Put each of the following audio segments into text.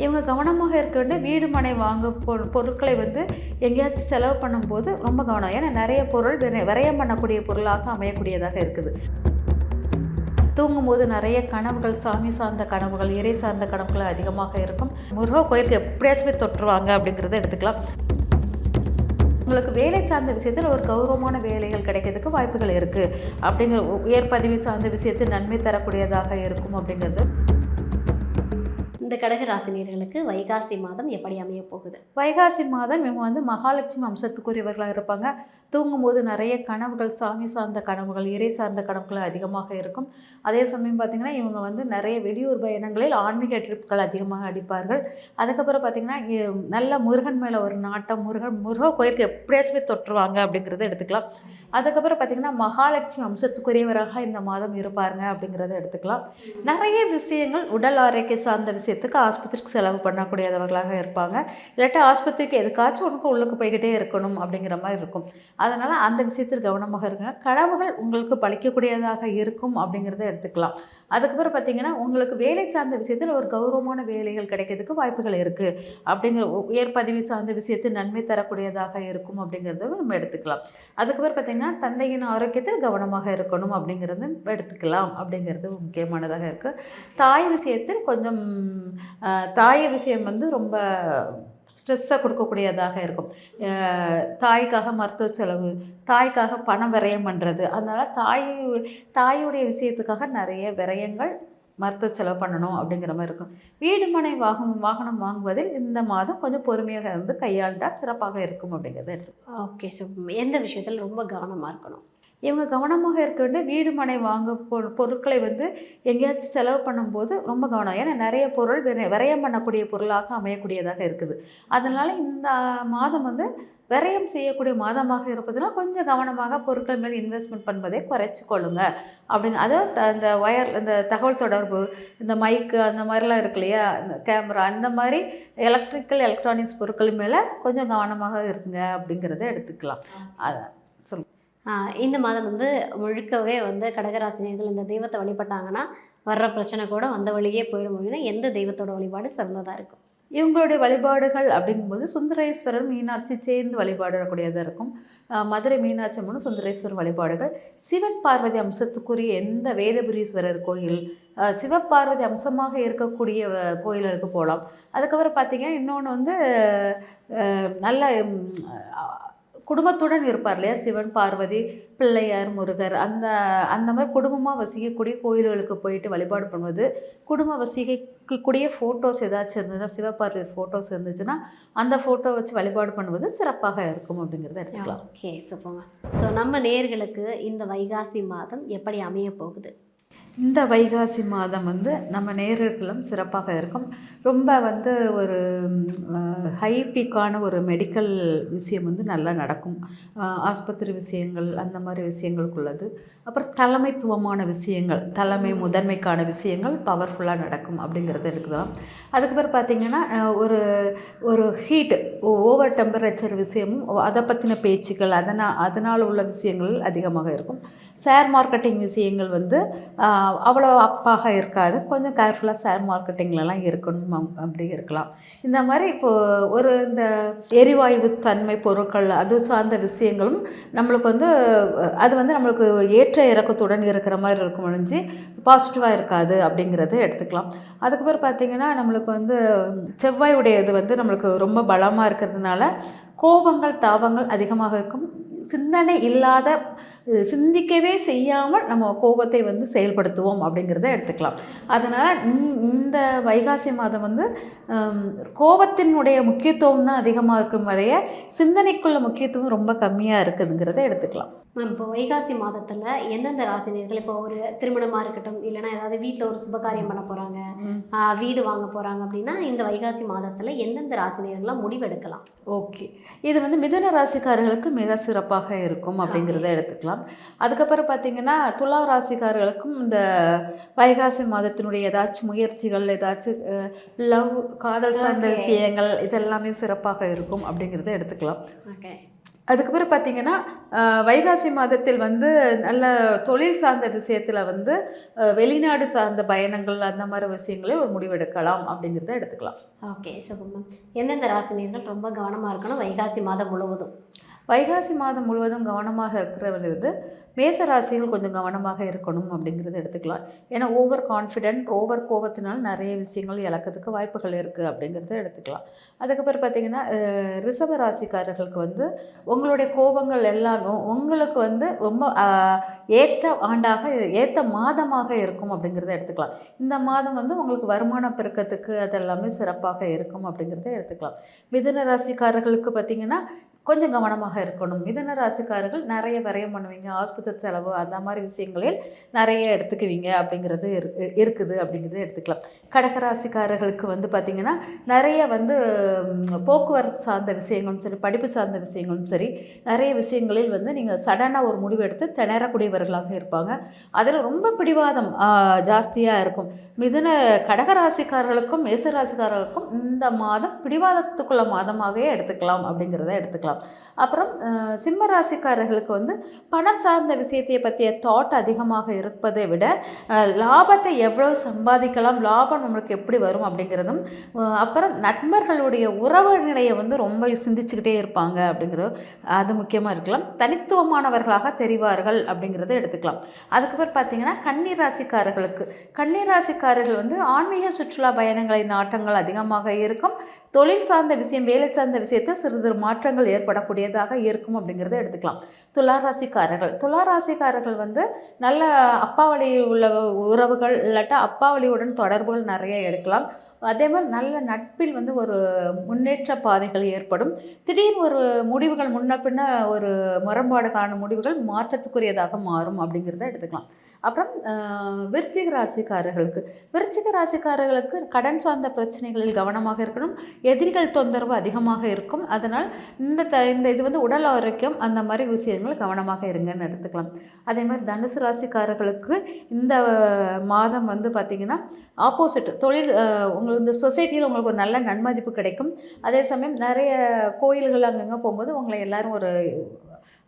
இவங்க கவனமாக இருக்க வேண்டிய வீடு மனை வாங்க பொருட்களை வந்து எங்கேயாச்சும் செலவு பண்ணும்போது ரொம்ப கவனம். ஏன்னா நிறைய பொருள் விரயம் பண்ணக்கூடிய பொருளாக அமையக்கூடியதாக இருக்குது. தூங்கும்போது நிறைய கனவுகள், சாமி சார்ந்த கனவுகள், இறை சார்ந்த கனவுகள் அதிகமாக இருக்கும். முருக கோயிலுக்கு எப்படியாச்சும் போய் தொற்றுவாங்க அப்படிங்கிறத எடுத்துக்கலாம். உங்களுக்கு வேலை சார்ந்த விஷயத்தில் ஒரு கௌரவமான வேலைகள் கிடைக்கிறதுக்கு வாய்ப்புகள் இருக்குது. அப்படிங்கிற உயர் பதவி சார்ந்த விஷயத்தில் நன்மை தரக்கூடியதாக இருக்கும் அப்படிங்கிறது. இந்த கடகராசினியர்களுக்கு வைகாசி மாதம் எப்படி அமைய போகுது? வைகாசி மாதம் இவங்க வந்து மகாலட்சுமி அம்சத்துக்குரியவர்களாக இருப்பாங்க. தூங்கும்போது நிறைய கனவுகள், சாமி சார்ந்த கனவுகள், இறை சார்ந்த கனவுகள் அதிகமாக இருக்கும். அதே சமயம் பார்த்திங்கன்னா இவங்க வந்து நிறைய வெளியூர் பயணங்களில் ஆன்மீக ட்ரிப்கள் அதிகமாக அடிப்பார்கள். அதுக்கப்புறம் பார்த்திங்கன்னா நல்ல முருகன் மேலே ஒரு நாட்டம், முருக கோயிலுக்கு எப்படியாச்சும் போய் தொற்றுவாங்க அப்படிங்கிறத எடுத்துக்கலாம். அதுக்கப்புறம் பார்த்திங்கன்னா மகாலட்சுமி அம்சத்துக்குரியவராக இந்த மாதம் இருப்பாருங்க அப்படிங்கிறத எடுத்துக்கலாம். நிறைய விஷயங்கள் உடல் ஆரோக்கிய சார்ந்த விஷயத்துக்கு ஆஸ்பத்திரிக்கு செலவு பண்ணக்கூடியவர்களாக இருப்பாங்க. இல்லாட்டி ஆஸ்பத்திரிக்கு எதுக்காச்சும் உனக்கு உள்ளுக்கு போய்கிட்டே இருக்கணும் அப்படிங்கிற மாதிரி இருக்கும். அதனால் அந்த விஷயத்தில் கவனமாக இருங்க. கனவுகள் உங்களுக்கு பலிக்கக்கூடியதாக இருக்கும் அப்படிங்கிறத எடுத்துக்கலாம். அதுக்கப்புறம் பார்த்திங்கன்னா உங்களுக்கு வேலை சார்ந்த விஷயத்தில் ஒரு கௌரவமான வேலைகள் கிடைக்கிறதுக்கு வாய்ப்புகள் இருக்குது. அப்படிங்கிற உயர் பதவி சார்ந்த விஷயத்தில் நன்மை தரக்கூடியதாக இருக்கும் அப்படிங்கிறத நம்ம எடுத்துக்கலாம். அதுக்கப்புறம் பார்த்திங்கன்னா தந்தையின் ஆரோக்கியத்தில் கவனமாக இருக்கணும் அப்படிங்கிறது எடுத்துக்கலாம். அப்படிங்கிறது முக்கியமானதாக இருக்குது. தாய் விஷயத்தில் கொஞ்சம் தாய் விஷயம் வந்து ரொம்ப ஸ்ட்ரெஸ்ஸை கொடுக்கக்கூடியதாக இருக்கும். தாய்க்காக மருத்துவ செலவு, தாய்க்காக பணம் விரயம் பண்ணுறது, அதனால் தாயுடைய விஷயத்துக்காக நிறைய விரயங்கள், மருத்துவ செலவு பண்ணணும் அப்படிங்கிற மாதிரி இருக்கும். வீடு மனை வாகனம் வாங்குவதில் இந்த மாதம் கொஞ்சம் பொறுமையாக இருந்து கையாண்டால் சிறப்பாக இருக்கும் அப்படிங்கிறது எடுத்து. ஓகே. ஸோ எந்த விஷயத்தில் ரொம்ப கவனமாக இருக்கணும்? இவங்க கவனமாக இருக்க வேண்டிய வீடு மனை வாங்க பொருட்களை வந்து எங்கேயாச்சும் செலவு பண்ணும்போது ரொம்ப கவனம். ஏன்னா நிறைய பொருள் விரயம் பண்ணக்கூடிய பொருளாக அமையக்கூடியதாக இருக்குது. அதனால் இந்த மாதம் வந்து விரயம் செய்யக்கூடிய மாதமாக இருப்பதுனால் கொஞ்சம் கவனமாக பொருட்கள் மேலே இன்வெஸ்ட்மெண்ட் பண்ணுவதை குறைச்சி கொள்ளுங்க அப்படின்னு. அதாவது இந்த தகவல் தொடர்பு, இந்த மைக்கு அந்த மாதிரிலாம் இருக்கு இல்லையா, இந்த கேமரா, அந்த மாதிரி எலக்ட்ரானிக்ஸ் பொருட்கள் மேலே கொஞ்சம் கவனமாக இருக்குங்க அப்படிங்கிறத எடுத்துக்கலாம். அதான் சொல்லுங்கள். இந்த மாதம் வந்து முழுக்கவே வந்து கடகராசினியர்கள் இந்த தெய்வத்தை வழிபட்டாங்கன்னா வர்ற பிரச்சனை கூட வந்த வழியே போயிடும். அப்படின்னா எந்த தெய்வத்தோட வழிபாடு சிறந்ததாக இருக்கும்? இவங்களுடைய வழிபாடுகள் அப்படிங்கும்போது சுந்தரேஸ்வரர், மீனாட்சி சேர்ந்து வழிபாடக்கூடியதாக இருக்கும். மதுரை மீனாட்சி அம்மனும் சுந்தரேஸ்வரர் வழிபாடுகள். சிவன் பார்வதி அம்சத்துக்குரிய எந்த வேதபுரீஸ்வரர் கோயில், சிவபார்வதி அம்சமாக இருக்கக்கூடிய கோயில்களுக்கு போகலாம். அதுக்கப்புறம் பார்த்திங்கன்னா இன்னொன்று வந்து நல்ல குடும்பத்துடன் இருப்பார் இல்லையா, சிவன் பார்வதி பிள்ளையார் முருகர், அந்த மாதிரி குடும்பமாக வசிக்கக்கூடிய கோயில்களுக்கு போயிட்டு வழிபாடு பண்ணுவது, குடும்ப வசிக்கக்கூடிய ஃபோட்டோஸ் ஏதாச்சும் இருந்ததுன்னா, சிவபார்வதி ஃபோட்டோஸ் இருந்துச்சுன்னா அந்த ஃபோட்டோ வச்சு வழிபாடு பண்ணுவது சிறப்பாக இருக்கும் அப்படிங்கிறத எடுத்துக்கலாம். ஓகே, சூப்பர்ங்க. ஸோ நம்ம நேயர்களுக்கு இந்த வைகாசி மாதம் எப்படி அமைய போகுது? இந்த வைகாசி மாதம் வந்து நம்ம நேயர்களும் சிறப்பாக இருக்கும். ரொம்ப வந்து ஒரு ஹை பீக்கான ஒரு மெடிக்கல் விஷயம் வந்து நல்லா நடக்கும். ஆஸ்பத்திரி விஷயங்கள் அந்த மாதிரி விஷயங்களுக்குள்ளது. அப்புறம் தலைமைத்துவமான விஷயங்கள், முதன்மைக்கான விஷயங்கள் பவர்ஃபுல்லாக நடக்கும் அப்படிங்கிறது இருக்கலாம். அதுக்கப்புறம் பார்த்திங்கன்னா ஒரு ஹீட், ஓவர் டெம்பரேச்சர் விஷயமும் அதை பற்றின பேச்சுக்கள், அதனால் உள்ள விஷயங்கள் அதிகமாக இருக்கும். ஷேர் மார்க்கெட்டிங் விஷயங்கள் வந்து அவ்வளோ அப்பாக இருக்காது. கொஞ்சம் கேர்ஃபுல்லாக ஷேர் மார்க்கெட்டிங்லலாம் இருக்கணும் அப்படி இருக்கலாம். இந்த மாதிரி இப்போது இந்த எரிவாயு தன்மை பொருட்கள் அது சார்ந்த விஷயங்களும் நம்மளுக்கு வந்து அது வந்து நம்மளுக்கு ஏற்ற இறக்கத்துடன் இருக்கிற மாதிரி இருக்கும், ஒழிஞ்சு பாசிட்டிவாக இருக்காது அப்படிங்கிறத எடுத்துக்கலாம். அதுக்கப்புறம் பார்த்திங்கன்னா நம்மளுக்கு வந்து செவ்வாயுடைய இது வந்து நம்மளுக்கு ரொம்ப பலமாக இருக்கிறதுனால கோபங்கள் தாபங்கள் அதிகமாக இருக்கும். சிந்திக்கவே செய்யாமல் நம்ம கோபத்தை வந்து செயல்படுத்துவோம் அப்படிங்கிறத எடுத்துக்கலாம். அதனால் இந்த வைகாசி மாதம் வந்து கோபத்தினுடைய முக்கியத்துவம் தான் அதிகமாக இருக்கும் வரைய சிந்தனைக்குள்ள முக்கியத்துவம் ரொம்ப கம்மியாக இருக்குதுங்கிறத எடுத்துக்கலாம். இப்போ வைகாசி மாதத்தில் எந்தெந்த ராசினியர்கள், இப்போ ஒரு திருமணமாக இருக்கட்டும், இல்லைனா ஏதாவது வீட்டில் ஒரு சுபகாரியம் பண்ண போகிறாங்க, வீடு வாங்க போகிறாங்க அப்படின்னா இந்த வைகாசி மாதத்தில் எந்தெந்த ராசினியர்கள்லாம் முடிவெடுக்கலாம்? ஓகே, இது வந்து மிதுன ராசிக்காரர்களுக்கு மிக சிறப்பாக இருக்கும் அப்படிங்கிறத எடுத்துக்கலாம். அதுக்கப்புறம் பார்த்திங்கன்னா துலா ராசிக்காரர்களுக்கும் இந்த வைகாசி மாதத்தினுடைய ஏதாச்சும் முயற்சிகள், ஏதாச்சும் லவ், காதல் சார்ந்த விஷயங்கள் இதெல்லாமே சிறப்பாக இருக்கும் அப்படிங்கிறத எடுத்துக்கலாம். ஓகே. அதுக்கப்புறம் பார்த்தீங்கன்னா வைகாசி மாதத்தில் வந்து நல்ல தொழில் சார்ந்த விஷயத்தில் வந்து வெளிநாடு சார்ந்த பயணங்கள் அந்த மாதிரி விஷயங்களே ஒரு முடிவெடுக்கலாம் அப்படிங்கிறத எடுத்துக்கலாம். ஓகே சுபம். எந்தெந்த ராசினியர்கள் ரொம்ப கவனமாக இருக்கணும் வைகாசி மாதம் முழுவதும்? வைகாசி மாதம் முழுவதும் கவனமாக இருக்கிறவர்கள் வந்து மேச ராசிகள் கொஞ்சம் கவனமாக இருக்கணும் அப்படிங்கிறத எடுத்துக்கலாம். ஏன்னா ஓவர் கான்ஃபிடென்ட், ஓவர் கோபத்தினால் நிறைய விஷயங்கள் இழக்கிறதுக்கு வாய்ப்புகள் இருக்குது அப்படிங்கிறத எடுத்துக்கலாம். அதுக்கப்புறம் பார்த்திங்கன்னா ரிஷப ராசிக்காரர்களுக்கு வந்து உங்களுடைய கோபங்கள் எல்லாமே உங்களுக்கு வந்து ரொம்ப ஏற்ற ஆண்டாக ஏற்ற மாதமாக இருக்கும் அப்படிங்கிறத எடுத்துக்கலாம். இந்த மாதம் வந்து உங்களுக்கு வருமான பெருக்கத்துக்கு அதெல்லாமே சிறப்பாக இருக்கும் அப்படிங்கிறத எடுத்துக்கலாம். மிதுன ராசிக்காரர்களுக்கு பார்த்திங்கன்னா கொஞ்சம் கவனமாக இருக்கணும். மிதுன ராசிக்காரர்கள் நிறைய விரயம் பண்ணுவீங்க, ஆஸ்பத்திரி செலவு அந்த மாதிரி விஷயங்களில் நிறைய எடுத்துக்குவீங்க அப்படிங்கிறது இருக்குது அப்படிங்கிறத எடுத்துக்கலாம். கடகராசிக்காரர்களுக்கு வந்து பார்த்திங்கன்னா நிறைய வந்து போக்குவரத்து சார்ந்த விஷயங்களும் சரி, படிப்பு சார்ந்த விஷயங்களும் சரி, நிறைய விஷயங்களில் வந்து நீங்கள் சடனாக ஒரு முடிவு எடுத்து திணறக்கூடியவர்களாக இருப்பாங்க. அதில் ரொம்ப பிடிவாதம் ஜாஸ்தியாக இருக்கும். கடகராசிக்காரர்களுக்கும் மேசராசிக்காரர்களுக்கும் இந்த மாதம் பிடிவாதத்துக்குள்ள மாதமாகவே எடுத்துக்கலாம் அப்படிங்கிறத எடுத்துக்கலாம். அப்புறம் சிம்ம ராசிக்காரர்களுக்கு வந்து பணம் சார்ந்த விஷயத்தை பற்றிய தாட் அதிகமாக இருப்பதை விட லாபத்தை எவ்வளோ சம்பாதிக்கலாம், லாபம் நம்மளுக்கு எப்படி வரும் அப்படிங்கிறதும், அப்புறம் நண்பர்களுடைய உறவு நிலையை வந்து ரொம்ப சிந்திச்சுக்கிட்டே இருப்பாங்க அப்படிங்கிறது அது முக்கியமாக இருக்கலாம். தனித்துவமானவர்களாக தெரிவார்கள் அப்படிங்கிறத எடுத்துக்கலாம். அதுக்கப்புறம் பார்த்திங்கன்னா கன்னி ராசிக்காரர்கள் வந்து ஆன்மீக சுற்றுலா பயணங்களை நாட்டங்கள் அதிகமாக இருக்கும். தொழில் சார்ந்த விஷயம், வேலை சார்ந்த விஷயத்தில் சிறிது மாற்றங்கள் ஏற்படக்கூடியதாக இருக்கும் அப்படிங்கிறத எடுத்துக்கலாம். துலா ராசிக்காரர்கள் வந்து நல்ல அப்பா வழி உள்ள உறவுகள் இல்லாட்டா அப்பா வழியுடன் தொடர்புகள் நிறைய எடுக்கலாம். அதே மாதிரி நல்ல நட்பில் வந்து ஒரு முன்னேற்ற பாதைகள் ஏற்படும். திடீர்னு ஒரு முடிவுகள் முன்ன பின்ன ஒரு முரண்பாடுகான முடிவுகள் மாற்றத்துக்குரியதாக மாறும் அப்படிங்கிறத எடுத்துக்கலாம். அப்புறம் விருச்சிக ராசிக்காரர்களுக்கு கடன் சார்ந்த பிரச்சனைகளில் கவனமாக இருக்கணும். எதிரிகள் தொந்தரவு அதிகமாக இருக்கும். அதனால் இந்த இது வந்து உடல் ஆரோக்கியம் அந்த மாதிரி விஷயங்கள் கவனமாக இருங்கன்னு எடுத்துக்கலாம். அதே மாதிரி தனுசு ராசிக்காரர்களுக்கு இந்த மாதம் வந்து பார்த்திங்கன்னா ஆப்போசிட் தொழில் உங்களுக்கு இந்த சொசைட்டியில் உங்களுக்கு ஒரு நல்ல நன்மதிப்பு கிடைக்கும். அதே சமயம் நிறைய கோயில்கள் அங்கங்கே போகும்போது உங்களை எல்லோரும் ஒரு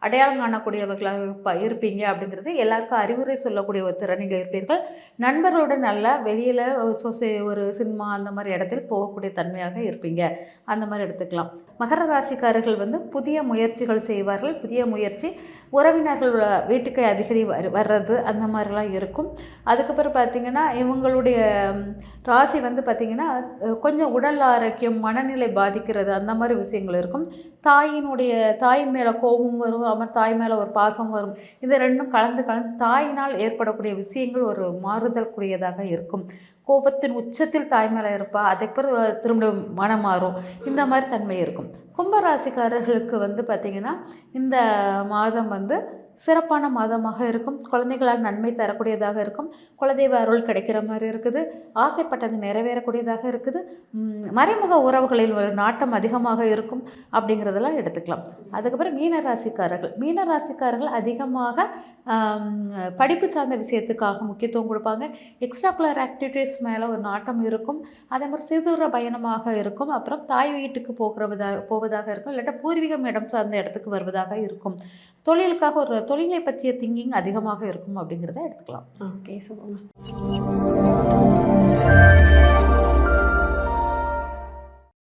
அடையாளம் காணக்கூடியவர்களாக இருப்பீங்க அப்படிங்கிறது எல்லாருக்கும் அறிவுரை சொல்லக்கூடிய ஒரு திறனில் இருப்பீர்கள். நண்பர்களுடன் நல்லா வெளியில் ஒரு சினிமா அந்த மாதிரி இடத்தில் போகக்கூடிய தன்மையாக இருப்பீங்க அந்த மாதிரி எடுத்துக்கலாம். மகர ராசிக்காரர்கள் வந்து புதிய முயற்சிகள் செய்வார்கள். புதிய முயற்சி உறவினர்கள் வீட்டுக்கு அடிக்கடி வர்றது அந்த மாதிரிலாம் இருக்கும். அதுக்கப்புறம் பார்த்திங்கன்னா இவங்களுடைய ராசி வந்து பார்த்திங்கன்னா கொஞ்சம் உடல் ஆரோக்கியம், மனநிலை பாதிக்கிறது அந்த மாதிரி விஷயங்கள் இருக்கும். தாயின் மேலே கோபம் வரும், அப்புறம் தாய் மேலே ஒரு பாசம் வரும். இது ரெண்டும் கலந்து தாயினால் ஏற்படக்கூடிய விஷயங்கள் ஒரு மாறுதல் கூடியதாக இருக்கும். கோபத்தின் உச்சத்தில் தாய் மேலே இருப்பா, அதுக்கப்புறம் திரும்ப மனம் மாறும். இந்த மாதிரி தன்மை இருக்கும். கும்பராசிக்காரர்களுக்கு வந்து பார்த்திங்கன்னா இந்த மாதம் வந்து சிறப்பான மாதமாக இருக்கும். குழந்தைகளால் நன்மை தரக்கூடியதாக இருக்கும். குலதெய்வ அருள் கிடைக்கிற மாதிரி இருக்குது. ஆசைப்பட்டது நிறைவேறக்கூடியதாக இருக்குது. மறைமுக உறவுகளில் ஒரு நாட்டம் அதிகமாக இருக்கும் அப்படிங்கிறதெல்லாம் எடுத்துக்கலாம். அதுக்கப்புறம் மீன ராசிக்காரர்கள் அதிகமாக படிப்பு சார்ந்த விஷயத்துக்காக முக்கியத்துவம் கொடுப்பாங்க. எக்ஸ்ட்ரா கரிக்குலர் ஆக்டிவிட்டீஸ் மேலே ஒரு நாட்டம் இருக்கும். அதே மாதிரி சிறுதூர பயணமாக இருக்கும். அப்புறம் தாய் வீட்டுக்கு போவதாக இருக்கும். இல்லாட்டா பூர்வீகம் இடம் சார்ந்த இடத்துக்கு வருவதாக இருக்கும். தொழிலுக்காக ஒரு தொழிலை பற்றிய திங்கிங் அதிகமாக இருக்கும் அப்படிங்கிறத எடுத்துக்கலாம். Okay, super.